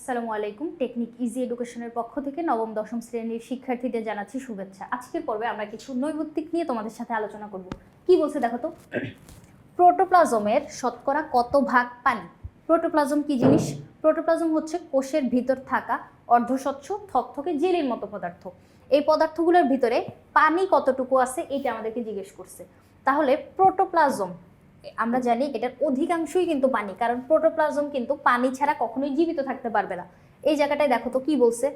আসসালামু আলাইকুম। Technique easy এডুকেশনের পক্ষ থেকে নবম দশম শ্রেণীর শিক্ষার্থীদের জানাচ্ছি শুভেচ্ছা। আজকের পর্বে আমরা কিছু নৈর্ব্যক্তিক নিয়ে তোমাদের সাথে আলোচনা করব। কি বলছে দেখো তো, প্রোটোপ্লাজমের শতকরা কত ভাগ পানি? প্রোটোপ্লাজম কি জিনিস? প্রোটোপ্লাজম হচ্ছে কোষের ভিতর থাকা অর্ধস্বচ্ছ থকথকে জেলির মতো পদার্থ। এই পদার্থগুলোর ভিতরে পানি কতটুকু আছে এটা আমাদেরকে জিজ্ঞেস করছে। তাহলে প্রোটোপ্লাজম আমরা জানি এটার অধিকাংশই কিন্তু পানি, কারণ প্রোটোপ্লাজম কিন্তু পানি ছাড়া কখনোই জীবিত থাকতে পারবে না। এই জায়গাটায় দেখো তো কি বলছে,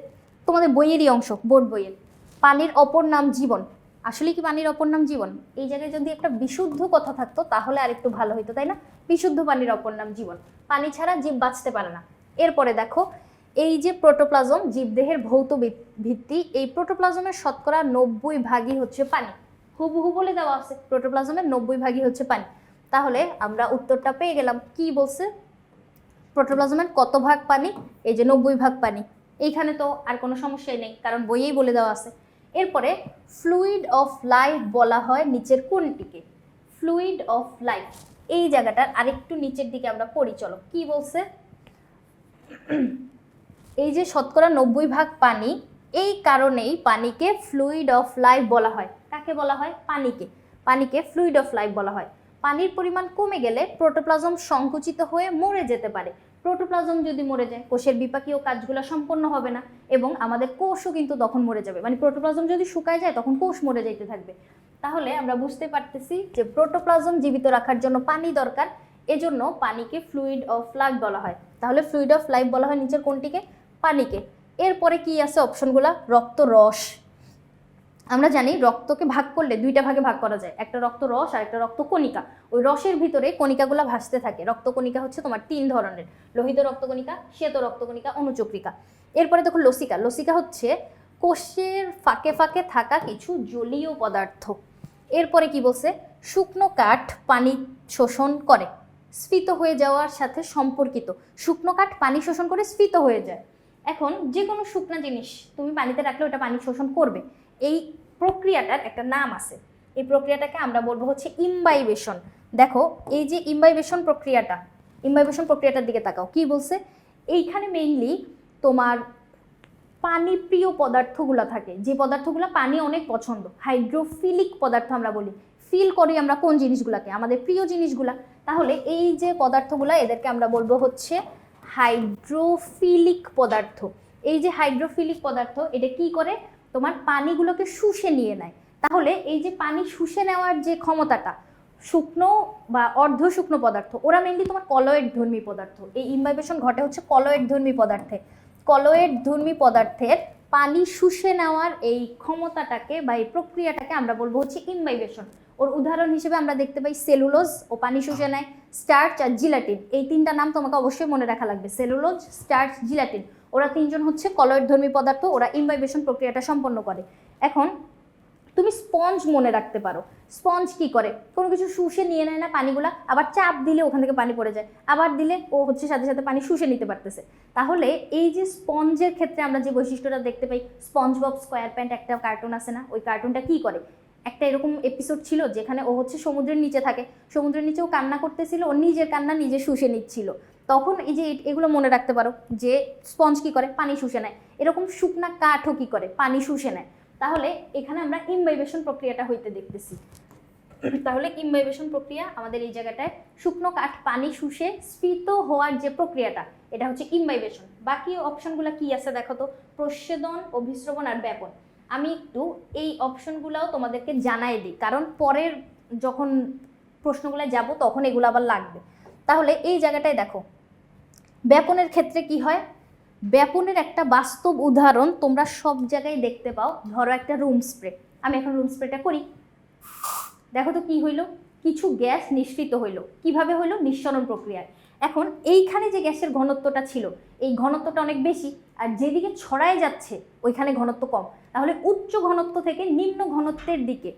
তোমাদের বইয়েরই অংশ, বোর্ড বইয়ের, পানির অপর নাম জীবন। আসলে কি পানির অপর নাম জীবন? এই জায়গায় যদি একটা বিশুদ্ধ কথা থাকতো তাহলে আর একটু ভালো হইতো, তাই না? বিশুদ্ধ পানির অপর নাম জীবন, পানি ছাড়া জীব বাঁচতে পারে না। এরপরে দেখো, এই যে প্রোটোপ্লাজম জীবদেহের ভৌত ভিত্তি, এই প্রোটোপ্লাজমের শতকরা 90 ভাগই হচ্ছে পানি। হুবহু বলে দেওয়া আছে প্রোটোপ্লাজমের 90 ভাগই হচ্ছে পানি। তাহলে আমরা উত্তরটা পেয়ে গেলাম। কি বলছে, প্রোটোপ্লাজমের কত ভাগ পানি? এই যে 90 ভাগ পানি। এইখানে তো আর কোনো সমস্যাই নেই, কারণ বইয়েই বলে দেওয়া আছে। এরপরে ফ্লুইড অফ লাইফ বলা হয় নিচের কোনটিকে? ফ্লুইড অফ লাইফ এই জায়গাটার আরেকটু নিচের দিকে আমরা পড়ি, চলো কি বলছে। এই যে শতকরা 90 ভাগ পানি, এই কারণেই পানিকে ফ্লুইড অফ লাইফ বলা হয়। কাকে বলা হয়? পানিকে। পানিকে ফ্লুইড অফ লাইফ বলা হয়। পানির পরিমাণ কমে গেলে প্রোটোপ্লাজম সংকুচিত হয়ে মরে যেতে পারে। প্রোটোপ্লাজম যদি মরে যায় কোষের বিপাকীয় কাজগুলো সম্পন্ন হবে না এবং আমাদের কোষও কিন্তু তখন মরে যাবে। মানে প্রোটোপ্লাজম যদি শুকায় যায় তখন কোষ মরে যাইতে থাকবে। তাহলে আমরা বুঝতে পারতেছি যে প্রোটোপ্লাজম জীবিত রাখার জন্য পানি দরকার, এজন্য পানিকে ফ্লুইড অফ লাইফ বলা হয়। তাহলে ফ্লুইড অফ লাইফ বলা হয় নিচের কোনটিকে? পানিকে। এরপরে কি আছে অপশনগুলা? রক্ত রস। আমরা জানি রক্তকে ভাগ করলে দুইটা ভাগে ভাগ করা যায়, একটা রক্ত রস আর একটা রক্ত কণিকা। ওই রসের ভিতরে কণিকাগুলো ভাসতে থাকে। রক্ত কণিকা হচ্ছে তোমার 3 ধরনের, লোহিত রক্তকণিকা, শ্বেত রক্তকণিকা, অনুচক্রিকা। এরপরে দেখো লসিকা। লসিকা হচ্ছে কোষের ফাঁকে ফাঁকে থাকা কিছু জলীয় পদার্থ। এরপরে কি বলছে, শুকনো কাঠ পানি শোষণ করে, স্ফীত হয়ে যাওয়ার সাথে সম্পর্কিত। শুকনো কাঠ পানি শোষণ করে স্ফীত হয়ে যায়। এখন যে কোনো শুকনা জিনিস তুমি পানিতে রাখলে ওটা পানি শোষণ করবে। এই প্রক্রিয়াটার একটা নাম আছে, এই প্রক্রিয়াটাকে আমরা বলবো হচ্ছে ইমবাইবেশন। দেখো এই যে ইমবাইবেশন প্রক্রিয়াটার দিকে তাকাও। কি বলছে, এইখানে মেইনলি তোমার পানি প্রিয় পদার্থগুলো থাকে, যে পদার্থগুলো পানি অনেক পছন্দ, হাইড্রোফিলিক পদার্থ আমরা বলি। ফিল করি আমরা কোন জিনিসগুলোকে? আমাদের প্রিয় জিনিসগুলা। তাহলে এই যে পদার্থগুলো এদেরকে আমরা বলবো হচ্ছে হাইড্রোফিলিক পদার্থ। এই যে হাইড্রোফিলিক পদার্থ এটা কি করে, তোমার পানিগুলোকে শুষে নিয়ে নেয়। তাহলে এই যে পানি শুষে নেওয়ার যে ক্ষমতাটা, শুকনো বা অর্ধ শুকনো পদার্থ ওরা মেনলি তোমার কলয়েড ধর্মী পদার্থ। এই ইমবাইবেশন ঘটে হচ্ছে কলয়েড ধর্মী পদার্থে। কলয়েড ধর্মী পদার্থের পানি শুষে নেওয়ার এই ক্ষমতাটাকে বা এই প্রক্রিয়াটাকে আমরা বলবো হচ্ছে ইমবাইবেশন। ওর উদাহরণ হিসেবে আমরা দেখতে পাই সেলুলোজ, ও পানি শুষে নেয়। স্টার্চ আর জিলাটিন, এই তিনটা নাম তোমাকে অবশ্যই মনে রাখা লাগবে। সেলুলোজ, স্টার্চ, জিলাটিন, ওরা তিনজন হচ্ছে কলয়েড ধর্মী পদার্থ, ওরা ইমবাইবেশন প্রক্রিয়াটা সম্পন্ন করে। এখন তুমি স্পঞ্জ মনে রাখতে পারো। স্পঞ্জ কি করে, কোনো কিছু শুষে নিয়ে নেয় না পানিগুলা, আবার চাপ দিলে ওখান থেকে পানি পড়ে যায়, আবার দিলে ও হচ্ছে সাথে সাথে পানি শুষে নিতে পারতেছে। তাহলে এই যে স্পঞ্জের ক্ষেত্রে আমরা যে বৈশিষ্ট্যটা দেখতে পাই, স্পঞ্জ বব স্কোয়ার প্যান্ট একটা কার্টুন আছে না, ওই কার্টুনটা কি করে, একটা এরকম এপিসোড ছিল যেখানে ও হচ্ছে সমুদ্রের নিচে থাকে, সমুদ্রের নিচে ও কান্না করতেছিল, ও নিজের কান্না নিজে শুষে নিচ্ছিল। তখন এই যে এগুলো মনে রাখতে পারো যে স্পঞ্জ কি করে, পানি শুষে নেয়। এরকম শুকনা কাঠও কি করে, পানি শুষে নেয়। তাহলে এখানে আমরা ইমবাইবেশন প্রক্রিয়াটা হইতে দেখতেছি। তাহলে ইমবাইবেশন প্রক্রিয়া আমাদের এই জায়গাটায় শুকনো কাঠ পানি শুষে স্ফীত হওয়ার যে প্রক্রিয়াটা, এটা হচ্ছে ইমবাইবেশন। বাকি অপশনগুলো কি আছে দেখো তো, প্রস্বেদন, অভিস্রবণ আর ব্যাপন। আমি একটু এই অপশনগুলোও তোমাদেরকে জানাই দিই, কারণ পরের যখন প্রশ্নগুলো যাব তখন এগুলো আবার লাগবে। তাহলে এই জায়গাটায় দেখো, ব্যাপনের ক্ষেত্রে কি হয়, ব্যাপনের একটা বাস্তব উদাহরণ তোমরা সব জায়গায় দেখতে পাও। ধরো একটা রুম স্প্রে, আমি এখন রুম স্প্রেটা করি, দেখো তো কি হইলো, কিছু গ্যাস নিঃসৃত হইলো। কিভাবে হইলো? নিঃসরণ প্রক্রিয়ায়। এখন এইখানে যে গ্যাসের ঘনত্বটা ছিল, এই ঘনত্বটা অনেক বেশি, আর যেদিকে ছড়ায় যাচ্ছে ওইখানে ঘনত্ব কম। তাহলে উচ্চ ঘনত্ব থেকে নিম্ন ঘনত্বের দিকে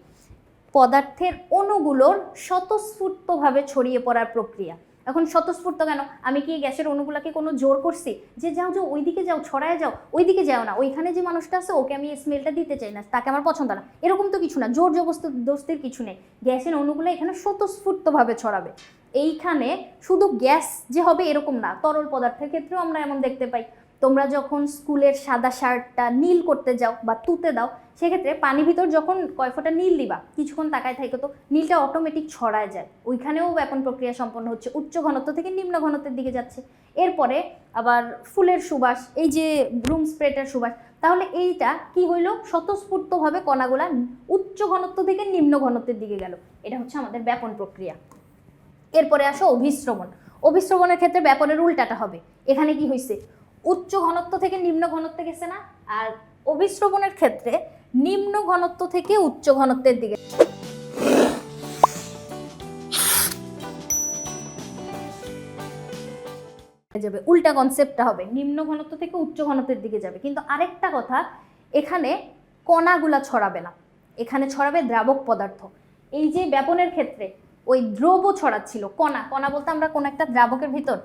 পদার্থের অণুগুলোর স্বতঃস্ফূর্তভাবে ছড়িয়ে পড়ার প্রক্রিয়া। এখন স্বতঃস্ফূর্ত কেন? আমি কি গ্যাসের অণুগুলোকে কোনো জোর করছি যে যাও যাও ওইদিকে যাও, ছড়ায় যাও, ওইদিকে যাও না, ওইখানে যে মানুষটা আছে ওকে আমি স্মেলটা দিতে চাই না, তাকে আমার পছন্দ না, এরকম তো কিছু না, জোর জবরদস্তির কিছু নেই। গ্যাসের অণুগুলো এখানে স্বতঃস্ফূর্তভাবে ছড়াবে। এইখানে শুধু গ্যাস যে হবে এরকম না, তরল পদার্থের ক্ষেত্রেও আমরা এমন দেখতে পাই। তোমরা যখন স্কুলের সাদা শার্টটা নীল করতে যাও বা তুতে দাও, সেক্ষেত্রে পানি ভিতর যখন কয় ফোঁটা নীল দিবা, কিছুক্ষণ তাকায় থাকো তো নিলটা অটোমেটিক ছড়ায় যায়, ওইখানেও ব্যাপন প্রক্রিয়া সম্পন্ন হচ্ছে, উচ্চ ঘনত্ব থেকে নিম্ন ঘনত্বের দিকে যাচ্ছে। এরপরে আবার ফুলের সুবাস, এই যে রুম স্প্রেটার সুবাস, তাহলে এইটা কি হইলো, স্বতঃস্ফূর্তভাবে কণাগুলা উচ্চ ঘনত্ব থেকে নিম্ন ঘনত্বের দিকে গেল, এটা হচ্ছে আমাদের ব্যাপন প্রক্রিয়া। এরপরে আসো অভিস্রবণ। অভিস্রবণের ক্ষেত্রে ব্যাপনের উল্টাটা হবে, এখানে কি হয়েছে, উচ্চ ঘনত্ব থেকে নিম্ন ঘনত্বে গেছে না, আর অভিস্রবণের ক্ষেত্রে নিম্ন ঘনত্ব থেকে উচ্চ ঘনত্বের দিকে যাবে, উল্টা কনসেপ্টটা হবে, নিম্ন ঘনত্ব থেকে উচ্চ ঘনত্বের দিকে যাবে। কিন্তু আরেকটা কথা, এখানে কণাগুলা ছড়াবে না, এখানে ছড়াবে দ্রাবক পদার্থ। এই যে ব্যাপনের ক্ষেত্রে ওই দ্রব ছড়াচ্ছিল, কণা, কণা বলতে আমরা কোন একটা দ্রাবকের ভিতর,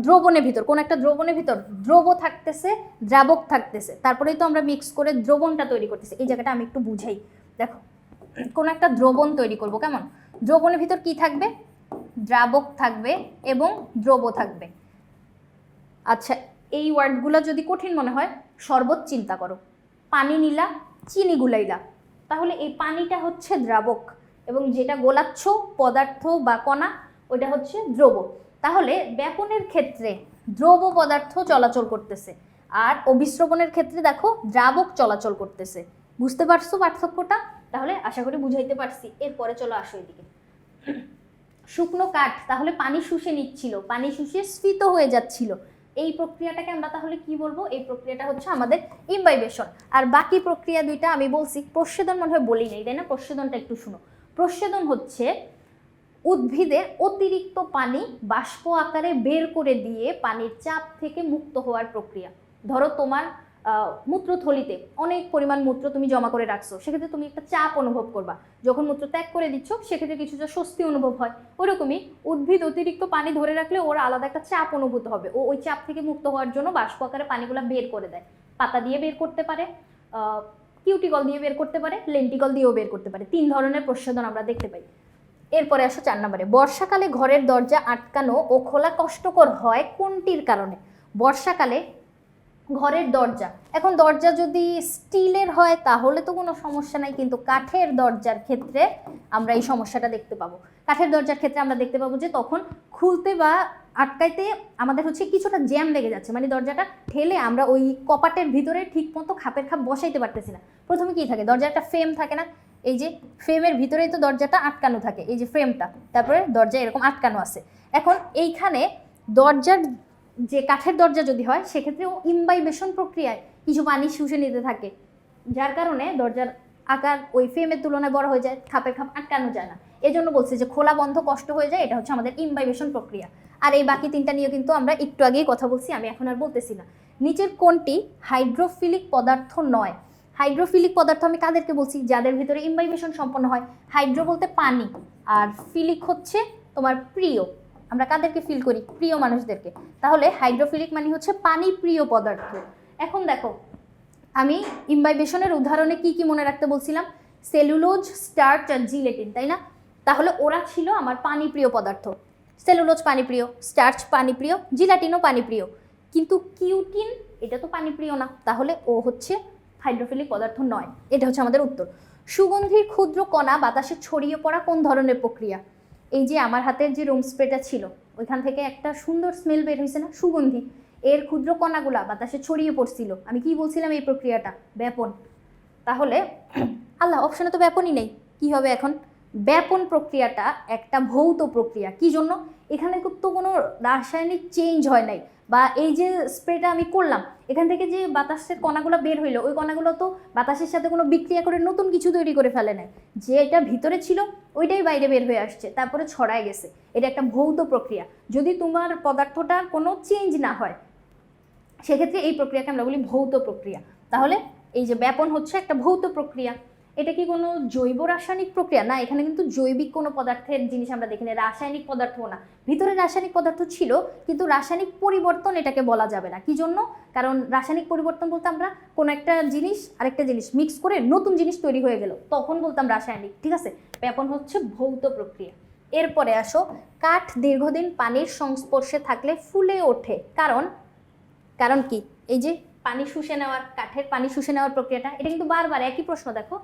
দ্রবণের ভিতর, কোন একটা দ্রবণের ভিতর দ্রব থাকতেছে, দ্রাবক থাকতেছে, তারপরেই তো আমরা মিক্স করে দ্রবণটা তৈরি করতেছি। এই জায়গাটা আমি একটু বুঝাই, দেখো, কোন একটা দ্রবণ তৈরি করব, কেমন, দ্রবণের ভিতর কি থাকবে, দ্রাবক থাকবে এবং দ্রব থাকবে। আচ্ছা, এই ওয়ার্ডগুলো যদি কঠিন মনে হয়, শরবত চিন্তা করো, পানি নিলা, চিনি গুলাইলা, তাহলে এই পানিটা হচ্ছে দ্রাবক এবং যেটা গোলাচ্ছ পদার্থ বা কণা ওইটা হচ্ছে দ্রব। তাহলে ব্যাপনের ক্ষেত্রে দ্রব পদার্থ চলাচল করতেছে, আর অভিস্রবণের ক্ষেত্রে দেখো দ্রাবক চলাচল করতেছে। বুঝতে পারছো পার্থক্যটা? তাহলে আশা করি বুঝাইতে পারছি। এরপরে চলো আসো এদিকে। শুকনো কাঠ তাহলে পানি শুষে নিচ্ছিল, পানি শুষে স্ফীত হয়ে যাচ্ছিল, এই প্রক্রিয়াটাকে আমরা তাহলে কি বলবো, এই প্রক্রিয়াটা হচ্ছে আমাদের ইমবাইবেশন। আর বাকি প্রক্রিয়া দুইটা আমি বলছি, প্রস্বেদন মনে হয় বলি নাই, তাই না? প্রস্বেদনটা একটু শুনো। প্রস্বেদন হচ্ছে উদ্ভিদের অতিরিক্ত পানি বাষ্প আকারে বের করে দিয়ে পানির চাপ থেকে মুক্ত হওয়ার প্রক্রিয়া। ধরো তোমার মূত্রথলিতে অনেক পরিমাণ মূত্র তুমি জমা করে রাখছো, সেক্ষেত্রে তুমি একটা চাপ অনুভব করবা, যখন মূত্র ত্যাগ করে দিচ্ছ সেক্ষেত্রে কিছুটা স্বস্তি অনুভব হয়। ওইরকমই উদ্ভিদ অতিরিক্ত পানি ধরে রাখলে ওর আলাদা একটা চাপ অনুভূত হবে, ও ওই চাপ থেকে মুক্ত হওয়ার জন্য বাষ্প আকারে পানিগুলো বের করে দেয়। পাতা দিয়ে বের করতে পারে, কিউটিকল দিয়ে বের করতে পারে, লেন্টিকল দিয়েও বের করতে পারে। 3 ধরনের প্রস্বেদন আমরা দেখতে পাই। এরপরে আসো 4 নম্বরে, বর্ষাকালে ঘরের দরজা আটকানো ও খোলা কষ্টকর হয় কোনটির কারণে? বর্ষাকালে ঘরের দরজা, এখন দরজা যদি স্টিলের হয় তাহলে তো কোনো সমস্যা নাই, কিন্তু কাঠের দরজার ক্ষেত্রে আমরা এই সমস্যাটা দেখতে পাবো। কাঠের দরজার ক্ষেত্রে আমরা দেখতে পাবো যে তখন খুলতে বা আটকাইতে আমাদের হচ্ছে কিছুটা জ্যাম লেগে যাচ্ছে, মানে দরজাটা ঠেলে আমরা ওই কপাটের ভিতরে ঠিক মতো খাপের খাপ বসাইতে পারতেছি না। প্রথমে কি থাকে, দরজার একটা ফ্রেম থাকে না, এই যে ফ্রেমের ভিতরেই তো দরজাটা আটকানো থাকে, এই যে ফ্রেমটা, তারপরে দরজা এরকম আটকানো আছে। এখন এইখানে দরজার যে কাঠের দরজা যদি হয় সেক্ষেত্রেও ইমবাইবেশন প্রক্রিয়ায় কিছু পানি শুষে নিতে থাকে, যার কারণে দরজার আকার ওই ফ্রেমের তুলনায় বড় হয়ে যায়, খাপের খাপ আটকানো যায় না। এজন্য বলছে যে খোলা বন্ধ কষ্ট হয়ে যায়, এটা হচ্ছে আমাদের ইমবাইবেশন প্রক্রিয়া। আর এই বাকি 3টা নিয়ে কিন্তু আমরা একটু আগেই কথা বলছি, আমি এখন আর বলতেছি না। নিচের কোনটি হাইড্রোফিলিক পদার্থ নয়? হাইড্রোফিলিক পদার্থ আমি কাদেরকে বলছি, যাদের ভিতরে ইমবাইবেশন সম্পন্ন হয়। হাইড্রো বলতে পানি, আর ফিলিক হচ্ছে তোমার প্রিয়, আমরা কাদেরকে ফিল করি, প্রিয় মানুষদেরকে। তাহলে হাইড্রোফিলিক মানে হচ্ছে পানি প্রিয় পদার্থ। এখন দেখো, আমি ইমবাইবেশনের উদাহরণে কি কি মনে রাখতে বলছিলাম, সেলুলোজ, স্টার্চ আর জিলেটিন, তাই না? তাহলে ওরা ছিল আমার পানি প্রিয় পদার্থ। সেলুলোজ পানি প্রিয়, স্টার্চ পানি প্রিয়, জিলাটিনও পানি প্রিয়, কিন্তু কিউটিন এটা তো পানি প্রিয় না, তাহলে ও হচ্ছে হাইড্রোফিলিক পদার্থ নয়। এটা হচ্ছে আমাদের উত্তর। সুগন্ধির ক্ষুদ্র কণা বাতাসে ছড়িয়ে পড়া কোন ধরনের প্রক্রিয়া? এই যে আমার হাতের যে রুম স্প্রেটা ছিল ওইখান থেকে একটা সুন্দর স্মেল বের হয়েছে না, সুগন্ধি, এর ক্ষুদ্র কণাগুলা বাতাসে ছড়িয়ে পড়ছিল। আমি কি বলছিলাম, এই প্রক্রিয়াটা ব্যাপন। তাহলে আল্লাহ, অপশনে তো ব্যাপনই নেই, কি হবে এখন? ব্যাপন প্রক্রিয়াটা একটা ভৌত প্রক্রিয়া। কি জন্য? এখানে তো কোনো রাসায়নিক চেঞ্জ হয় নাই, বা এই যে স্প্রেটা আমি করলাম এখান থেকে যে বাতাসের কণাগুলো বের হইলো, ওই কণাগুলো তো বাতাসের সাথে কোনো বিক্রিয়া করে নতুন কিছু তৈরি করে ফেলে নাই, যে এটা ভিতরে ছিল ওইটাই বাইরে বের হয়ে আসছে, তারপরে ছড়ায় গেছে। এটা একটা ভৌত প্রক্রিয়া। যদি তোমার পদার্থটার কোনো চেঞ্জ না হয় সেক্ষেত্রে এই প্রক্রিয়াকে আমরা বলি ভৌত প্রক্রিয়া। তাহলে এই যে ব্যাপন হচ্ছে একটা ভৌত প্রক্রিয়া। এটা কি কোনো জৈব রাসায়নিক প্রক্রিয়া? না, এখানে কিন্তু জৈবিক কোনো পদার্থের জিনিস আমরা দেখি না, রাসায়নিক পদার্থও না। ভিতরে রাসায়নিক পদার্থ ছিল, কিন্তু রাসায়নিক পরিবর্তন এটাকে বলা যাবে না। কি জন্য? কারণ রাসায়নিক পরিবর্তন বলতে আমরা কোনো একটা জিনিস আরেকটা জিনিস মিক্স করে নতুন জিনিস তৈরি হয়ে গেল, তখন বলতাম রাসায়নিক, ঠিক আছে? ব্যাপন হচ্ছে ভৌত প্রক্রিয়া। এরপরে আসো, কাঠ দীর্ঘদিন পানির সংস্পর্শে থাকলে ফুলে ওঠে, কারণ কারণ কি, এই যে পানি শুষে নেওয়ার, কাঠের পানি শুষে নেওয়ার প্রক্রিয়াটা, এটা কিন্তু বারবার একই প্রশ্ন, দেখো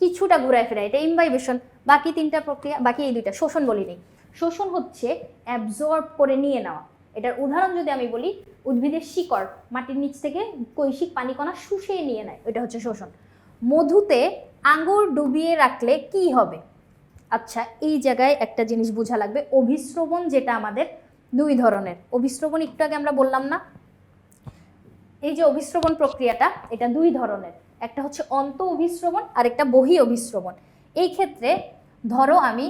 কিছুটা ঘুরায় ফেরায়, এটা ইমবাইবেশন। বাকি তিনটা প্রক্রিয়া, বাকি এই দুইটা শোষণ বলি নেই। শোষণ হচ্ছে অ্যাবজর্ব করে নিয়ে নেওয়া। এটার উদাহরণ যদি আমি বলি, উদ্ভিদের শিকড় মাটির নিচ থেকে কৈশিক পানিকণা শুষিয়ে নিয়ে নেয়, এটা হচ্ছে শোষণ। মধুতে আঙ্গুর ডুবিয়ে রাখলে কি হবে? আচ্ছা, এই জায়গায় একটা জিনিস বোঝা লাগবে, অভিস্রবণ যেটা আমাদের দুই ধরনের। অভিস্রবণ একটু আগে আমরা বললাম না, এই যে অভিস্রবণ প্রক্রিয়াটা, এটা দুই ধরনের, একটা হচ্ছে অন্ত অভিস্রবণ আর একটা বহি অভিস্রবণ। এই ক্ষেত্রে ধরো আমি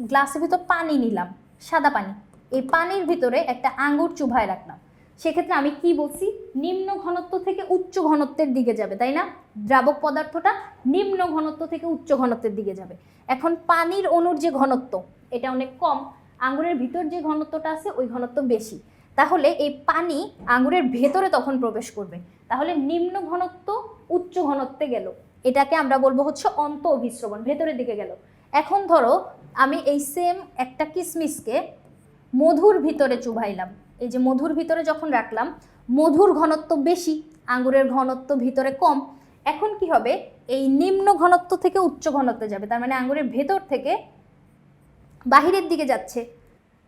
গ্লাসের ভিতর পানি নিলাম, সাদা পানি, এই পানির ভিতরে একটা আঙ্গুর চুবায় রাখলাম, সেক্ষেত্রে আমি কি বলছি, নিম্ন ঘনত্ব থেকে উচ্চ ঘনত্বের দিকে যাবে, তাই না? দ্রাবক পদার্থটা নিম্ন ঘনত্ব থেকে উচ্চ ঘনত্বের দিকে যাবে। এখন পানির অণুর যে ঘনত্ব, এটা অনেক কম, আঙ্গুরের ভিতর যে ঘনত্বটা আছে ওই ঘনত্ব বেশি, তাহলে এই পানি আঙ্গুরের ভেতরে তখন প্রবেশ করবে, তাহলে নিম্ন ঘনত্ব উচ্চ ঘনত্বে গেল, এটাকে আমরা বলবো হচ্ছে অন্ত অভিস্রবণ, ভেতরের দিকে গেল। এখন ধরো আমি এই সেম একটা কিসমিসকে মধুর ভিতরে চুবাইলাম, এই যে মধুর ভিতরে যখন রাখলাম, মধুর ঘনত্ব বেশি, আঙ্গুরের ঘনত্ব ভিতরে কম। এখন কি হবে, এই নিম্ন ঘনত্ব থেকে উচ্চ ঘনত্বে যাবে, তার মানে আঙ্গুরের ভেতর থেকে বাহিরের দিকে যাচ্ছে,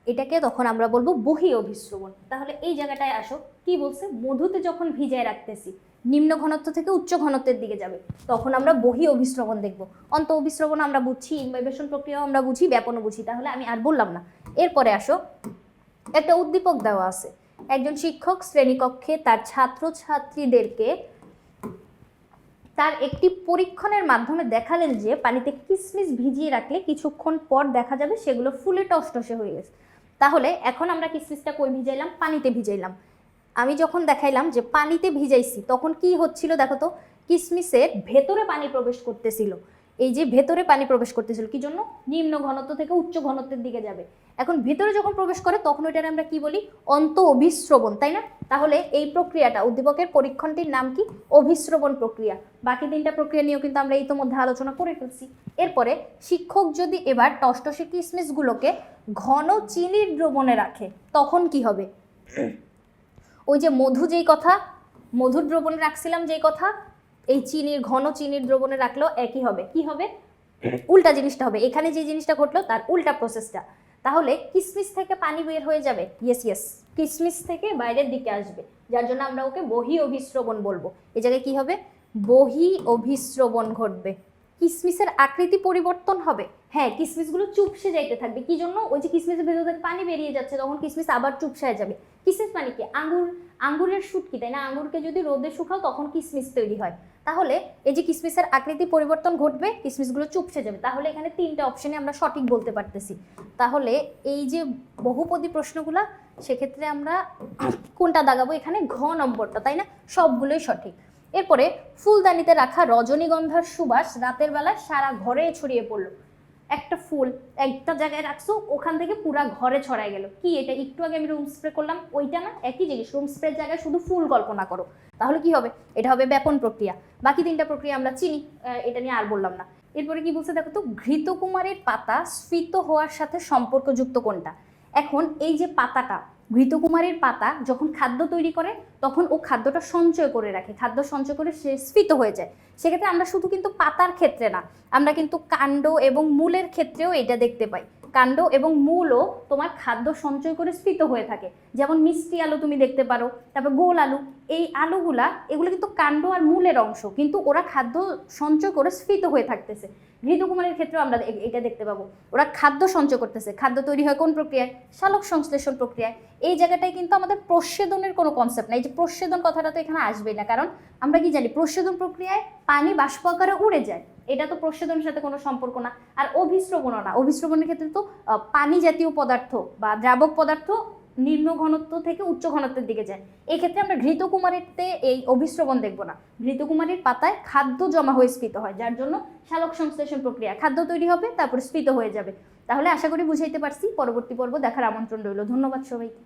এটাকে তখন আমরা বলবো বহি অভিস্রবণ। তাহলে এই জায়গাটায় আসো, কি বলছে, মধুতে যখন ভিজায় রাখতেছি নিম্ন ঘনত্ব থেকে উচ্চ ঘনত্বের দিকে যাবে, তখন আমরা বহি অভিস্রবণ দেখব। অন্ত অভিস্রবণ আমরা বুঝছি, ইমবাইবেশন প্রক্রিয়াও আমরা বুঝি, ব্যাপনও বুঝি, তাহলে আমি আর বললাম না। এরপরে আসো, একটা উদ্দীপক দেওয়া আছে, একজন শিক্ষক শ্রেণীকক্ষে তার ছাত্রছাত্রীদেরকে তার একটি পরীক্ষণের মাধ্যমে দেখালেন যে পানিতে কিসমিস ভিজিয়ে রাখলে কিছুক্ষণ পর দেখা যাবে সেগুলো ফুলে টসটসে হয়ে গেছে। তাহলে এখন আমরা কিসমিসটা কই ভিজাইলাম, পানিতে ভিজাইলাম। আমি যখন দেখাইলাম যে পানিতে ভিজাইছি, তখন কি হচ্ছিল দেখো তো, কিসমিসের ভেতরে পানি প্রবেশ করতেছিল, এই যে ভেতরে পানি প্রবেশ করতেছিল, কি জন্য, নিম্ন ঘনত্ব থেকে উচ্চ ঘনত্বের দিকে যাবে। এখন ভিতরে যখন প্রবেশ করে তখন ওইটারে আমরা কি বলি, অন্ত অভিস্রবণ, তাই না? তাহলে এই প্রক্রিয়াটা, উদ্দীপকের পরীক্ষণটির নাম কি, অভিস্রবণ প্রক্রিয়া। বাকি তিনটা প্রক্রিয়া নিয়েও কিন্তু আমরা ইতোমধ্যে আলোচনা করে ফেলছি। এরপরে শিক্ষক যদি এবার টসটসে কিসমিসগুলোকে ঘন চিনির দ্রবণে রাখে, তখন কি হবে, ওই যে মধু যেই কথা, মধুর দ্রবণে রাখছিলাম যেই কথা, এই চিনির ঘন চিনির দ্রবণে রাখলেও একই হবে। কি হবে, উল্টা জিনিসটা হবে, এখানে যে জিনিসটা ঘটলো তার উল্টা প্রসেসটা। তাহলে কিসমিস থেকে পানি বের হয়ে যাবে, ইয়েস, কিসমিস থেকে বাইরের দিকে আসবে, যার জন্য আমরা ওকে বহি অভিস্রবণ বলবো। এই জায়গায় কি হবে, বহি অভিস্রবণ ঘটবে, কিসমিসের আকৃতি পরিবর্তন হবে। হ্যাঁ, কিসমিসগুলো চুপসে যাইতে থাকবে, কি জন্য, ওই যে কিসমিসের ভেতর থেকে পানি বেরিয়ে যাচ্ছে, তখন কিসমিস আবার চুপসায় যাবে। কিসমিস মানে কি, আঙ্গুরের শুটকি, তাই না? আঙ্গুরকে যদি রোদে শুকাও তখন কিসমিস তৈরি হয়। তাহলে এই যে কিসমিসের আকৃতি পরিবর্তন ঘটবে, কিসমিসগুলো চুপসে যাবে। তাহলে এখানে তিনটা অপশনে আমরা সঠিক বলতে পারতেছি। তাহলে এই যে বহুপদী প্রশ্নগুলা, সেক্ষেত্রে আমরা কোনটা দাগাবো, এখানে ঘ নম্বরটা, তাই না? সবগুলোই সঠিক। এরপরে ফুলদানিতে রাখা রজনীগন্ধার সুবাস রাতের বেলা সারা ঘরে ছড়িয়ে পড়লো। একটা ফুল একটা জায়গায় রাখছো, ওখান থেকে পুরা ঘরে ছড়ায় গেল, কি এটা, একটু আগে আমি রুম স্প্রে করলাম ওইটা না, একই জিনিস, রুম স্প্রের জায়গায় শুধু ফুল কল্পনা করো, তাহলে কি হবে, এটা হবে ব্যাপন প্রক্রিয়া। বাকি তিনটা প্রক্রিয়া আমরা চিনি, এটা নিয়ে আর বললাম না। এরপরে কি বলছে দেখো তো, ঘৃতকুমারীর পাতা স্ফীত হওয়ার সাথে সম্পর্কযুক্ত কোনটা। এখন এই যে পাতাটা, ঘৃতকুমারীর পাতা যখন খাদ্য তৈরি করে তখন ও খাদ্যটা সঞ্চয় করে রাখে, খাদ্য সঞ্চয় করে সে স্ফীত হয়ে যায়। সেক্ষেত্রে আমরা শুধু কিন্তু পাতার ক্ষেত্রে না, আমরা কিন্তু কাণ্ড এবং মূলের ক্ষেত্রেও এটা দেখতে পাই। কাণ্ড এবং মূলও তোমার খাদ্য সঞ্চয় করে স্ফীত হয়ে থাকে। যেমন মিষ্টি আলু তুমি দেখতে পারো, তারপর গোল আলু, এই আলুগুলা এগুলো কিন্তু কাণ্ড আর মূলের অংশ, কিন্তু ওরা খাদ্য সঞ্চয় করে স্ফীত হয়ে থাকতেছে। ঘৃতকুমারীর ক্ষেত্রেও আমরা এটা দেখতে পাবো, ওরা খাদ্য সঞ্চয় করতেছে। খাদ্য তৈরি হয় কোন প্রক্রিয়ায়, সালোক সংশ্লেষণ প্রক্রিয়ায়। এই জায়গাটায় কিন্তু আমাদের প্রস্বেদনের কোনো কনসেপ্ট নাই, এই যে প্রস্বেদন কথাটা তো এখানে আসবেই না, কারণ আমরা কি জানি, প্রস্বেদন প্রক্রিয়ায় পানি বাষ্প আকারে উড়ে যায়, এটা তো প্রস্বেদনের সাথে কোনো সম্পর্ক না। আর অভিস্রবণও না, অভিস্রবণের ক্ষেত্রে তো পানি জাতীয় পদার্থ বা দ্রাবক পদার্থ নিম্ন ঘনত্ব থেকে উচ্চ ঘনত্বের দিকে যায়। এই ক্ষেত্রে আমরা ঘৃতকুমারীতে এই অভিস্রবণ দেখবো না। ঘৃতকুমারীর পাতায় খাদ্য জমা হয়ে স্ফীত হয়, যার জন্য সালোক সংশ্লেষণ প্রক্রিয়া, খাদ্য তৈরি হবে তারপর স্ফীত হয়ে যাবে। তাহলে আশা করি বুঝাইতে পারছি। পরবর্তী পর্ব দেখার আমন্ত্রণ রইল। ধন্যবাদ সবাইকে।